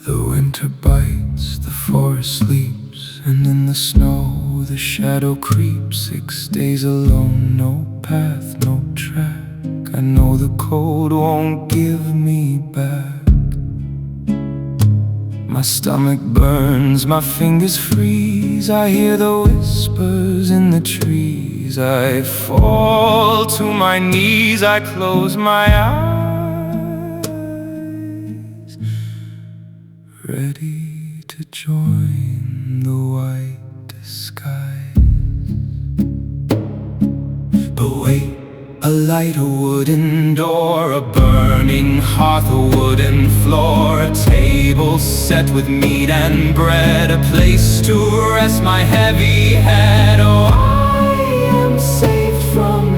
The winter bites, the forest sleeps, and in the snow the shadow creeps. 6 days alone, no path, no track. I know the cold won't give me back. My stomach burns, my fingers freeze. I hear the whispers in the trees. I fall to my knees, I close my eyes, ready to join the white skies. But wait, a light, a wooden door, a burning hearth, a wooden floor, a table set with meat and bread, a place to rest my heavy head. Oh, I am saved from